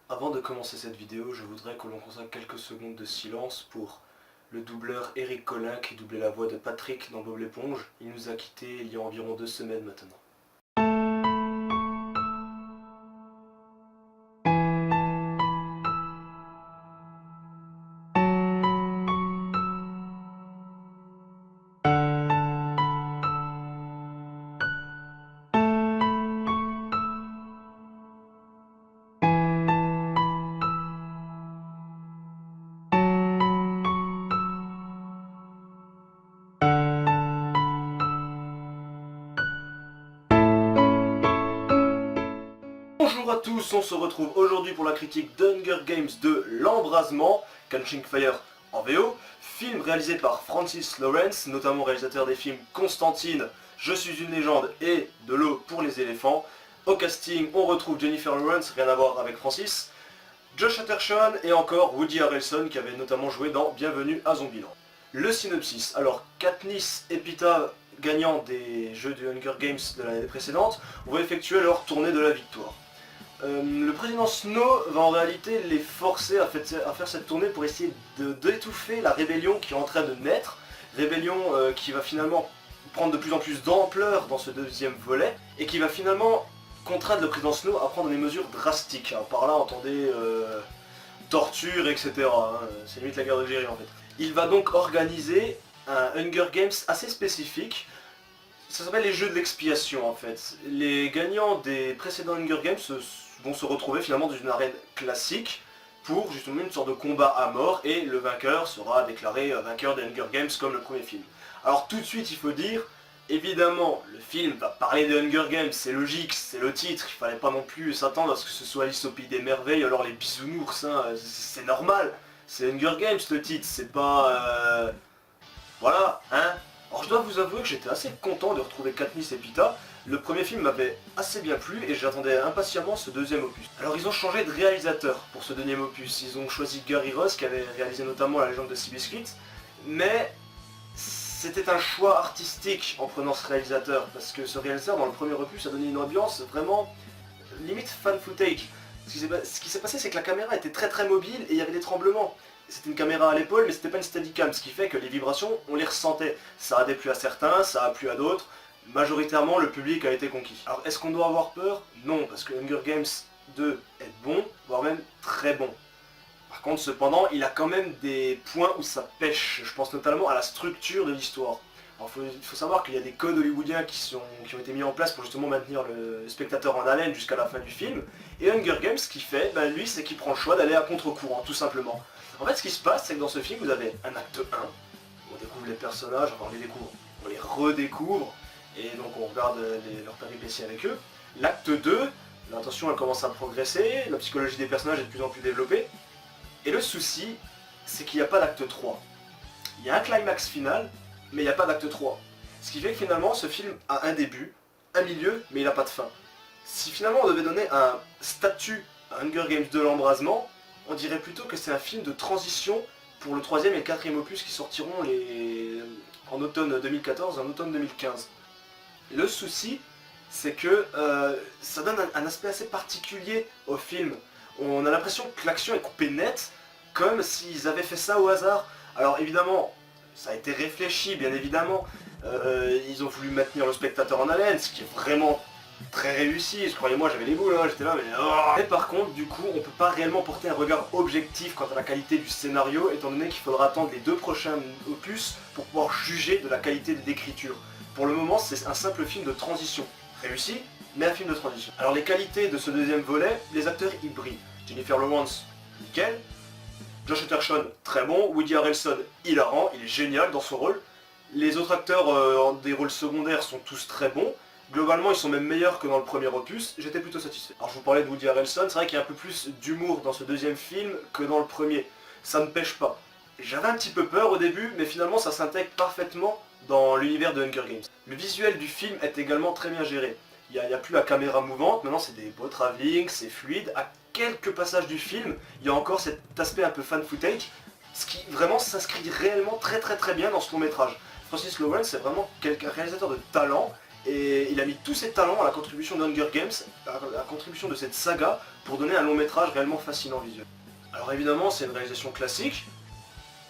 Avant de commencer cette vidéo, je voudrais que l'on consacre quelques secondes de silence pour le doubleur Eric Collin qui doublait la voix de Patrick dans Bob l'éponge. Il nous a quittés il y a environ 2 semaines maintenant. Bonjour à tous, on se retrouve aujourd'hui pour la critique d'Hunger Games de L'Embrasement, Catching Fire en VO, film réalisé par Francis Lawrence, notamment réalisateur des films Constantine, Je suis une légende et De l'eau pour les éléphants. Au casting, on retrouve Jennifer Lawrence, rien à voir avec Francis, Josh Hutcherson et encore Woody Harrelson qui avait notamment joué dans Bienvenue à Zombieland. Le synopsis, alors Katniss et Peeta, gagnants des jeux du Hunger Games de l'année précédente, vont effectuer leur tournée de la victoire. Le président Snow va en réalité les forcer à faire cette tournée pour essayer d'étouffer la rébellion qui est en train de naître, rébellion qui va finalement prendre de plus en plus d'ampleur dans ce deuxième volet, et qui va finalement contraindre le président Snow à prendre des mesures drastiques. Alors par là, entendez torture, etc. Hein, c'est limite la guerre d'Algérie en fait. Il va donc organiser un Hunger Games assez spécifique. Ça s'appelle les jeux de l'expiation en fait. Les gagnants des précédents Hunger Games vont se retrouver finalement dans une arène classique pour justement une sorte de combat à mort, et le vainqueur sera déclaré vainqueur des Hunger Games comme le premier film. Alors tout de suite il faut dire, évidemment le film va parler des Hunger Games, c'est logique, c'est le titre, il fallait pas non plus s'attendre à ce que ce soit Alice au Pays des Merveilles, alors les bisounours, hein, c'est normal, c'est Hunger Games le titre, c'est pas... Voilà, hein. Alors je dois vous avouer que j'étais assez content de retrouver Katniss et Peeta. Le premier film m'avait assez bien plu et j'attendais impatiemment ce deuxième opus. Alors ils ont changé de réalisateur pour ce deuxième opus. Ils ont choisi Gary Ross qui avait réalisé notamment La Légende de Seabiscuit. Mais c'était un choix artistique en prenant ce réalisateur. Parce que ce réalisateur dans le premier opus a donné une ambiance vraiment limite fan footage. Ce qui s'est passé, c'est que la caméra était très mobile et il y avait des tremblements. C'était une caméra à l'épaule mais c'était pas une steadicam, ce qui fait que les vibrations, on les ressentait. Ça a déplu à certains, ça a plu à d'autres. Majoritairement, le public a été conquis. Alors est-ce qu'on doit avoir peur? Non, parce que Hunger Games 2 est bon, voire même très bon. Par contre, cependant, il a quand même des points où ça pêche. Je pense notamment à la structure de l'histoire. Alors il faut savoir qu'il y a des codes hollywoodiens qui ont été mis en place pour justement maintenir le spectateur en haleine jusqu'à la fin du film. Et Hunger Games, ce qu'il fait, lui, c'est qu'il prend le choix d'aller à contre-courant, tout simplement. En fait, ce qui se passe, c'est que dans ce film, vous avez un acte 1, où on découvre les personnages, enfin on les découvre, on les redécouvre, et donc on regarde leurs péripéties avec eux. L'acte 2, l'intention elle commence à progresser, la psychologie des personnages est de plus en plus développée, et le souci, c'est qu'il n'y a pas d'acte 3. Il y a un climax final, mais il n'y a pas d'acte 3. Ce qui fait que finalement, ce film a un début, un milieu, mais il n'a pas de fin. Si finalement on devait donner un statut à Hunger Games de l'Embrasement, on dirait plutôt que c'est un film de transition pour le troisième et le quatrième opus qui sortiront en automne 2014 et en automne 2015. Le souci, c'est que ça donne un aspect assez particulier au film. On a l'impression que l'action est coupée nette, comme s'ils avaient fait ça au hasard. Alors évidemment, ça a été réfléchi, bien évidemment. Ils ont voulu maintenir le spectateur en haleine, ce qui est vraiment très réussi, croyez-moi, j'avais les boules, hein, j'étais là, mais... Mais par contre, du coup, on peut pas réellement porter un regard objectif quant à la qualité du scénario, étant donné qu'il faudra attendre les 2 prochains opus pour pouvoir juger de la qualité d'écriture. Pour le moment, c'est un simple film de transition. Réussi, mais un film de transition. Alors les qualités de ce deuxième volet, les acteurs y brillent. Jennifer Lawrence, nickel. Josh Hutcherson, très bon. Woody Harrelson, hilarant, il est génial dans son rôle. Les autres acteurs des rôles secondaires sont tous très bons. Globalement, ils sont même meilleurs que dans le premier opus, j'étais plutôt satisfait. Alors je vous parlais de Woody Harrelson, c'est vrai qu'il y a un peu plus d'humour dans ce deuxième film que dans le premier. Ça ne pêche pas. J'avais un petit peu peur au début, mais finalement ça s'intègre parfaitement dans l'univers de Hunger Games. Le visuel du film est également très bien géré. Il n'y a plus la caméra mouvante, maintenant c'est des beaux travelling, c'est fluide. À quelques passages du film, il y a encore cet aspect un peu fan footage, ce qui vraiment s'inscrit réellement très bien dans ce long métrage. Francis Lawrence, c'est vraiment un réalisateur de talent. et il a mis tous ses talents à la contribution d'Hunger Games, à la contribution de cette saga, pour donner un long métrage réellement fascinant visuel. Alors évidemment, c'est une réalisation classique,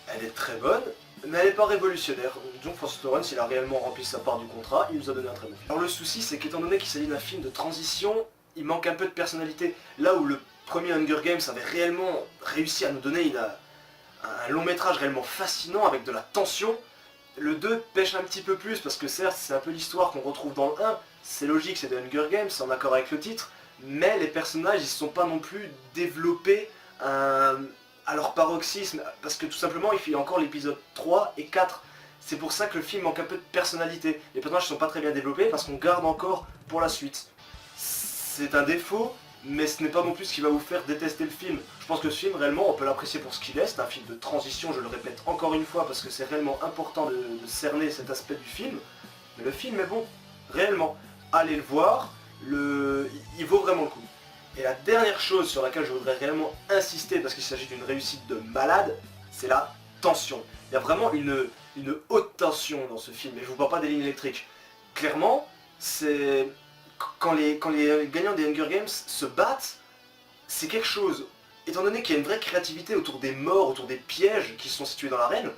elle est très bonne, mais elle n'est pas révolutionnaire. Donc Francis Lawrence, il a réellement rempli sa part du contrat, il nous a donné un très bon film. Alors le souci, c'est qu'étant donné qu'il s'agit d'un film de transition, il manque un peu de personnalité. Là où le premier Hunger Games avait réellement réussi à nous donner un long métrage réellement fascinant avec de la tension, le 2 pêche un petit peu plus parce que certes c'est un peu l'histoire qu'on retrouve dans le 1, c'est logique, c'est de Hunger Games, c'est en accord avec le titre, mais les personnages ils ne sont pas non plus développés à leur paroxysme, parce que tout simplement il y a encore l'épisode 3 et 4. C'est pour ça que le film manque un peu de personnalité. Les personnages ne sont pas très bien développés parce qu'on garde encore pour la suite. C'est un défaut, mais ce n'est pas non plus ce qui va vous faire détester le film. Je pense que ce film, réellement, on peut l'apprécier pour ce qu'il est. C'est un film de transition, je le répète encore une fois, parce que c'est réellement important de cerner cet aspect du film. Mais le film est bon, réellement. Allez le voir, il vaut vraiment le coup. Et la dernière chose sur laquelle je voudrais réellement insister, parce qu'il s'agit d'une réussite de malade, c'est la tension. Il y a vraiment une haute tension dans ce film, et je vous parle pas des lignes électriques. Clairement, c'est... Quand les gagnants des Hunger Games se battent, c'est quelque chose. Étant donné qu'il y a une vraie créativité autour des morts, autour des pièges qui sont situés dans l'arène,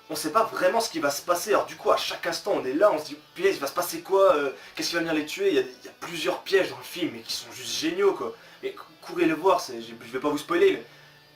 on ne sait pas vraiment ce qui va se passer. Alors du coup, à chaque instant, on est là, on se dit, punaise, il va se passer quoi, qu'est-ce qui va venir les tuer. Il y a plusieurs pièges dans le film, mais qui sont juste géniaux, quoi. Et courez le voir, je vais pas vous spoiler, mais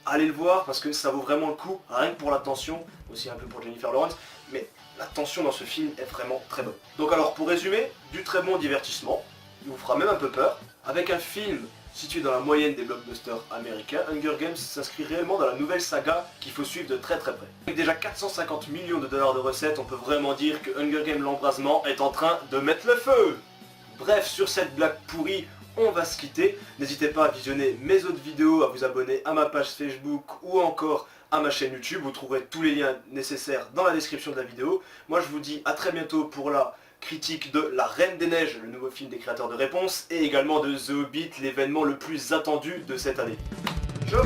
allez le voir, parce que ça vaut vraiment le coup, rien que pour la tension, aussi un peu pour Jennifer Lawrence, mais la tension dans ce film est vraiment très bonne. Donc alors, pour résumer, du très bon divertissement, il vous fera même un peu peur, avec un film situé dans la moyenne des blockbusters américains, Hunger Games s'inscrit réellement dans la nouvelle saga qu'il faut suivre de très très près. Avec déjà 450 millions de dollars de recettes, on peut vraiment dire que Hunger Games l'embrasement est en train de mettre le feu. Bref, sur cette blague pourrie, on va se quitter. N'hésitez pas à visionner mes autres vidéos, à vous abonner à ma page Facebook ou encore à ma chaîne YouTube. Vous trouverez tous les liens nécessaires dans la description de la vidéo. Moi je vous dis à très bientôt pour la critique de La Reine des Neiges, le nouveau film des créateurs de Réponse, et également de The Hobbit, l'événement le plus attendu de cette année. Ciao.